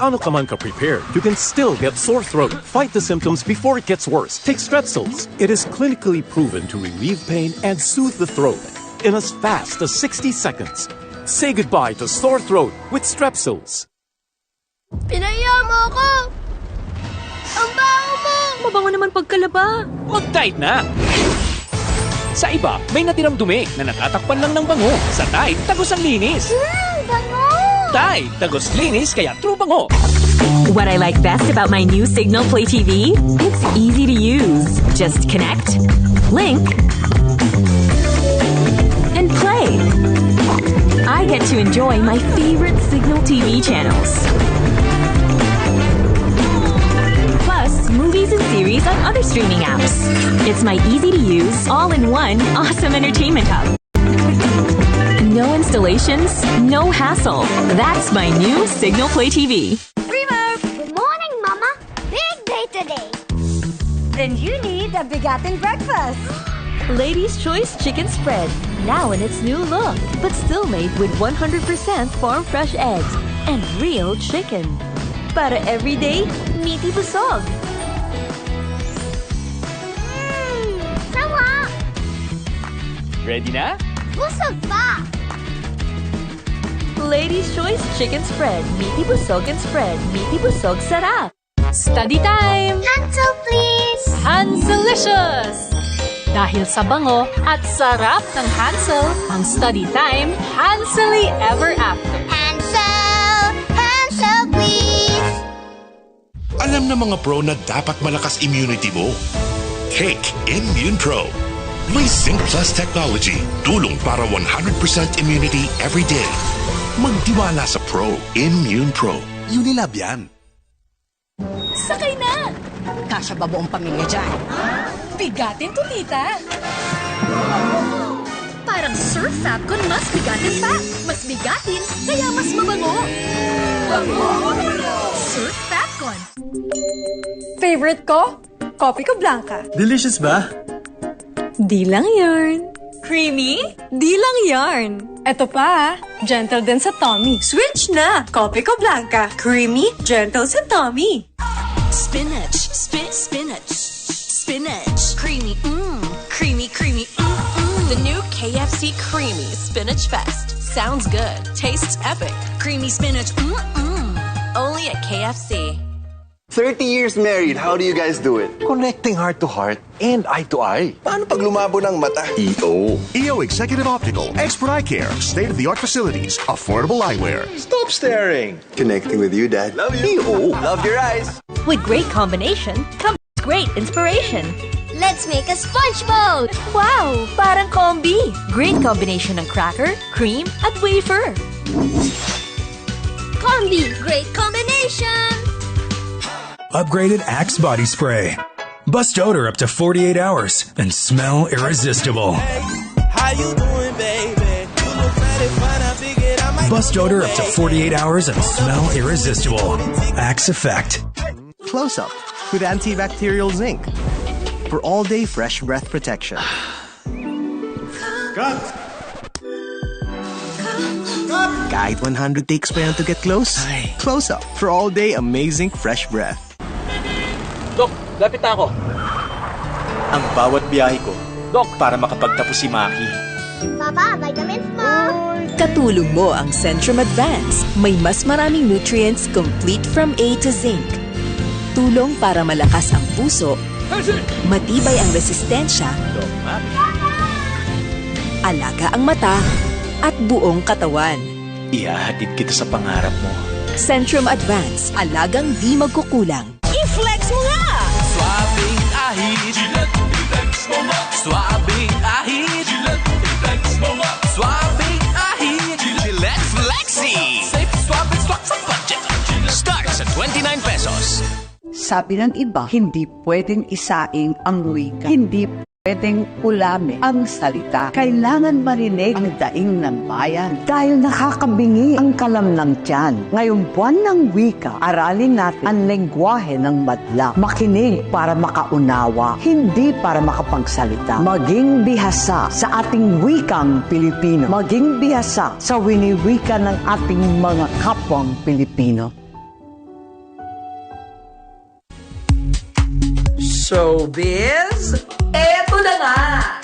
gaano ka man ka-prepared, you can still get sore throat. Fight the symptoms before it gets worse. Take Strepsils. It is clinically proven to relieve pain and soothe the throat in as fast as 60 seconds. Say goodbye to sore throat with Strepsils. Pinaya mo ako! Ang baho mo! Mabango naman pagkalaba. Mag-Tide na! Sa iba, may natirang dumi na natatakpan lang ng bango. Sa Tide, tagos ang linis. Bango! Tide, tagos linis kaya true bango. What I like best about my new Signal Play TV? It's easy to use. Just connect, link, and play. I get to enjoy my favorite Signal TV channels. Plus, movies and series on other streaming apps. It's my easy-to-use, all-in-one, awesome entertainment hub. No installations, no hassle. That's my new Signal Play TV. Primo! Good morning, Mama. Big day today. Then you need a bigating breakfast. Ladies' Choice Chicken Spread, now in its new look, but still made with 100% farm-fresh eggs and real chicken. Para everyday, meaty busog. Sawa! Ready na? Busog pa! Ladies' Choice Chicken Spread, meaty busog and spread, meaty busog sarap. Study time! Hansel, please! Hanselicious! Dahil sa bango at sarap ng Hansel, ang study time, Hansely Ever After. Hansel! Hansel, please! Alam na mga pro na dapat malakas immunity mo. Take Immune Pro. May Zinc Plus technology, tulong para 100% immunity every day. Magtiwala sa Pro. Immune Pro. Unilab yan. Sakay na! Kasya ba buong pamilya dyan? Bigatin to, tita! Parang Surf Fabcon mas bigatin pa. Mas bigatin, kaya mas mabango. Surf Fabcon. Favorite ko? Kopi ko blanca. Delicious ba? Di lang yarn. Creamy? Di lang yarn. Eto pa, gentle din sa tummy. Switch na! Kopi ko blanca. Creamy, gentle sa tummy. Spinach, spinach, spinach, creamy, creamy, creamy, The new KFC Creamy Spinach Fest. Sounds good, tastes epic. Creamy spinach, Only at KFC. 30 years married, how do you guys do it? Connecting heart to heart and eye to eye. Paano pag lumabo ng mata? EO Executive Optical. Expert eye care. State-of-the-art facilities. Affordable eyewear. Stop staring. Connecting with you, Dad. Love you. Love your eyes. With great combination comes great inspiration. Let's make a sponge boat! Wow! Parang combi! Great combination ng cracker, cream, at wafer. Combi! Great combination! Upgraded Axe Body Spray. Bust odor up to 48 hours and smell irresistible. How you doing, baby? You look mighty fine, I figured I might. Bust odor up to 48 hours and smell irresistible. Axe Effect. Close Up with antibacterial zinc for all-day fresh breath protection. Cut! Kahit 100 takes pa yan to get close, Close Up for all-day amazing fresh breath. Dok, lapit na ako. Ang bawat biyahe ko, Dok, para makapagtapos si Maki. Papa, vitamins mo! Katulong mo ang Centrum Advance. May mas maraming nutrients complete from A to zinc. Tulong para malakas ang puso, matibay ang resistensya, alaga ang mata, at buong katawan. Ihahatid kita sa pangarap mo. Centrum Advance, alagang di magkukulang. I-flex mo nga! Swabing ahid. I-flex mo nga. Swabing ahid. I-flex mo nga. Swabing ahid. Gillette Flexi. Safe swab and swak sa budget. Starts at 29 pesos. Sabi ng iba, hindi pwedeng isaing ang wika. Hindi pwedeng ulamin ang salita. Kailangan marinig ang daing ng bayan dahil nakakabingi ang kalam ng tiyan. Ngayong buwan ng wika, aralin natin ang lengguwahe ng madla. Makinig para makaunawa, hindi para makapagsalita. Maging bihasa sa ating wikang Pilipino. Maging bihasa sa winiwika ng ating mga kapwang Pilipino. showbiz, eto na nga!